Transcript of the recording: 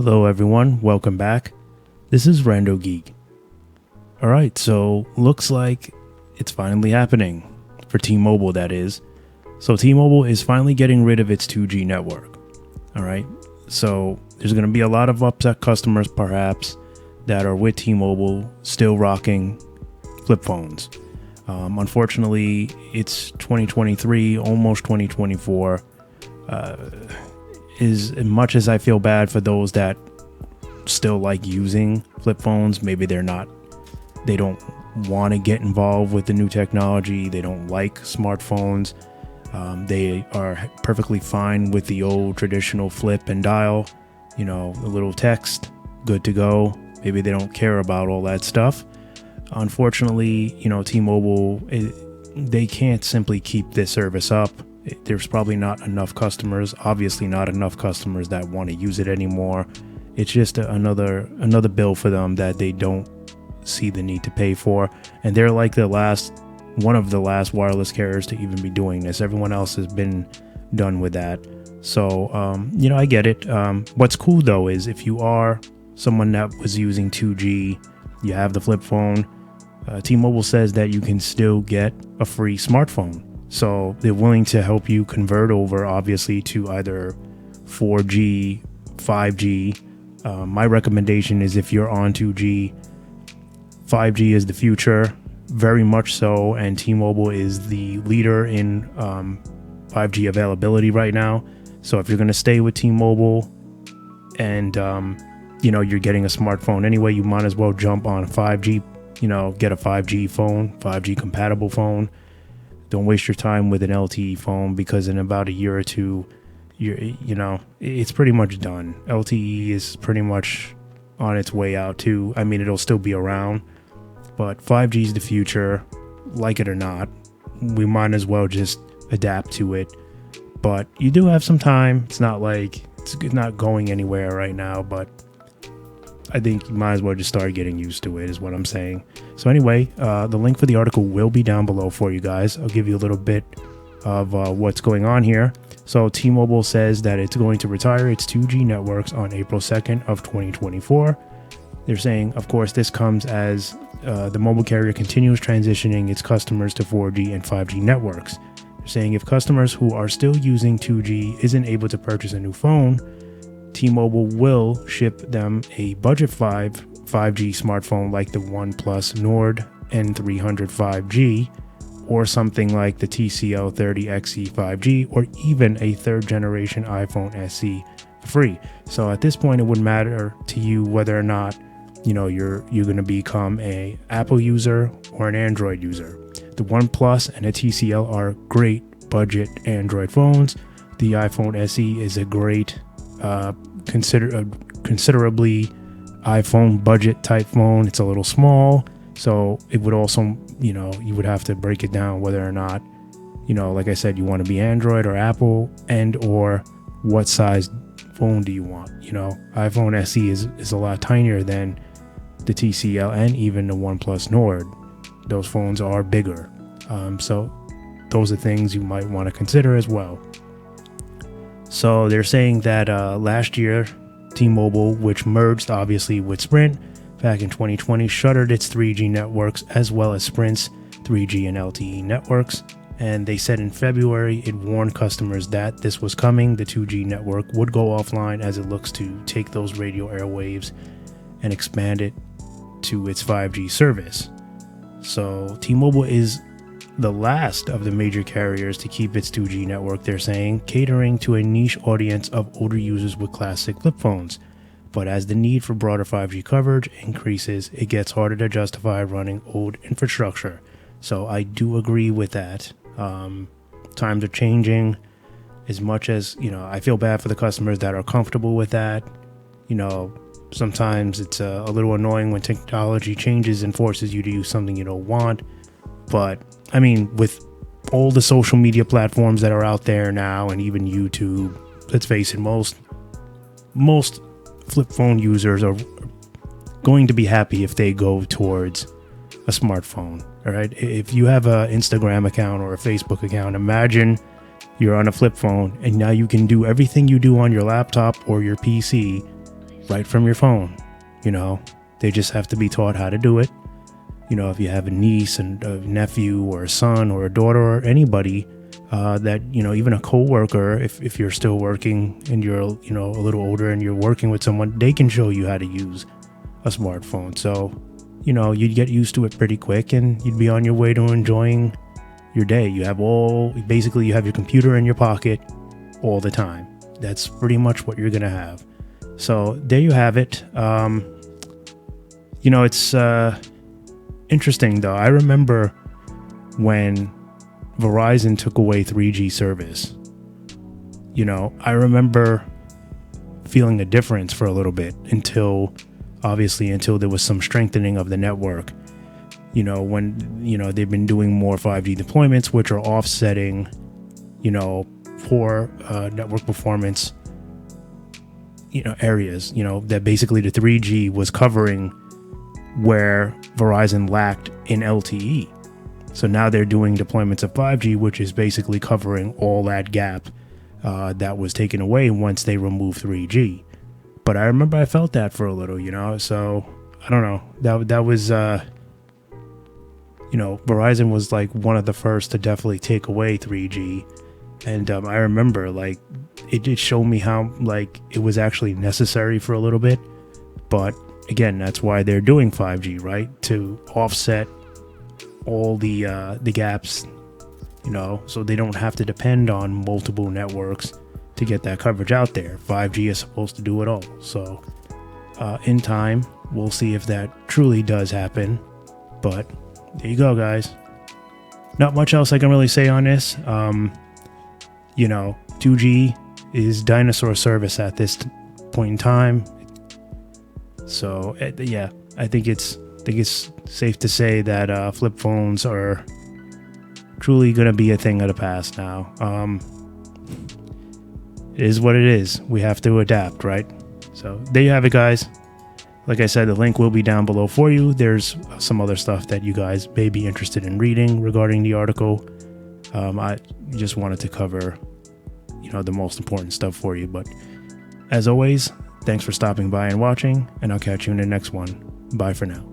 Hello everyone, welcome back. This is RandoGEEK. Alright, so looks like it's finally happening. For T-Mobile, that is. So T-Mobile is finally getting rid of its 2G network. Alright, so there's going to be a lot of upset customers perhaps that are with T-Mobile still rocking flip phones. Unfortunately, it's 2023, almost 2024. As much as I feel bad for those that still like using flip phones, maybe they don't want to get involved with the new technology. They don't like smartphones. They are perfectly fine with the old traditional flip and dial, the little text, good to go. Maybe they don't care about all that stuff. Unfortunately, T-Mobile, they can't simply keep this service up. There's probably not enough customers, obviously not enough customers that want to use it anymore. It's just another bill for them that they don't see the need to pay for. And they're like one of the last wireless carriers to even be doing this. Everyone else has been done with that. So, I get it. What's cool though is if you are someone that was using 2G, you have the flip phone, T-Mobile says that you can still get a free smartphone. So they're willing to help you convert over, obviously, to either 4G, 5G. My recommendation is if you're on 2G, 5G is the future, very much so. And T-Mobile is the leader in 5G availability right now. So if you're going to stay with T-Mobile and, you're getting a smartphone anyway, you might as well jump on 5G, get a 5G phone, 5G compatible phone. Don't waste your time with an LTE phone because in about a year or two, it's pretty much done. LTE is pretty much on its way out too. I mean, it'll still be around, but 5G is the future, like it or not. We might as well just adapt to it. But you do have some time. It's not like it's not going anywhere right now, but I think you might as well just start getting used to it is what I'm saying. So anyway, the link for the article will be down below for you guys. I'll give you a little bit of what's going on here. So T-Mobile says that it's going to retire its 2G networks on April 2nd of 2024. They're saying, of course, this comes as the mobile carrier continues transitioning its customers to 4G and 5G networks. They're saying if customers who are still using 2G isn't able to purchase a new phone, T-Mobile will ship them a budget 5G smartphone like the OnePlus Nord N300 5G or something like the TCL 30XE 5G or even a third generation iPhone SE for free. So at this point, it wouldn't matter to you whether or not you're going to become a Apple user or an Android user. The OnePlus and the TCL are great budget Android phones. The iPhone SE is a great considerably iPhone budget type phone. It's a little small, so it would also, you would have to break it down whether or not, like I said, you want to be Android or Apple and or what size phone do you want. iPhone SE is a lot tinier than the TCL and even the OnePlus Nord. Those phones are bigger. So those are things you might want to consider as well. So they're saying that last year, T-Mobile, which merged obviously with Sprint back in 2020, shuttered its 3G networks as well as Sprint's 3G and LTE networks. And they said in February, it warned customers that this was coming. The 2G network would go offline as it looks to take those radio airwaves and expand it to its 5G service. So T-Mobile is the last of the major carriers to keep its 2G network, they're saying, catering to a niche audience of older users with classic flip phones. But as the need for broader 5G coverage increases, it gets harder to justify running old infrastructure. So I do agree with that. Times are changing. As much as, I feel bad for the customers that are comfortable with that. Sometimes it's a little annoying when technology changes and forces you to use something you don't want. But I mean, with all the social media platforms that are out there now and even YouTube, let's face it, most flip phone users are going to be happy if they go towards a smartphone. All right. If you have an Instagram account or a Facebook account, imagine you're on a flip phone and now you can do everything you do on your laptop or your PC right from your phone. You know, they just have to be taught how to do it. You know, if you have a niece and a nephew or a son or a daughter or anybody that, you know, even a coworker, if you're still working and you're, you know, a little older and you're working with someone, they can show you how to use a smartphone. So, you know, you'd get used to it pretty quick and you'd be on your way to enjoying your day. You have you have your computer in your pocket all the time. That's pretty much what you're going to have. So there you have it. You know, it's interesting though. I remember when Verizon took away 3G service. You know, I remember feeling a difference for a little bit until there was some strengthening of the network. You know, when, you know, they've been doing more 5G deployments, which are offsetting, you know, poor network performance, you know, areas, you know, that basically the 3G was covering where Verizon lacked in LTE. So now they're doing deployments of 5G, which is basically covering all that gap that was taken away once they removed 3G. But I remember I felt that for a little, you know, so I don't know. That was, you know, Verizon was like one of the first to definitely take away 3G. And I remember like it did show me how like it was actually necessary for a little bit. But again, that's why they're doing 5G, right? To offset all the gaps, you know, so they don't have to depend on multiple networks to get that coverage out there. 5G is supposed to do it all. So in time, we'll see if that truly does happen. But there you go, guys. Not much else I can really say on this. You know, 2G is dinosaur service at this point in time. So yeah, I think it's safe to say that flip phones are truly going to be a thing of the past now. It is what it is. We have to adapt, right? So there you have it, guys. Like I said, the link will be down below for you. There's some other stuff that you guys may be interested in reading regarding the article. I just wanted to cover, you know, the most important stuff for you. But as always, thanks for stopping by and watching, and I'll catch you in the next one. Bye for now.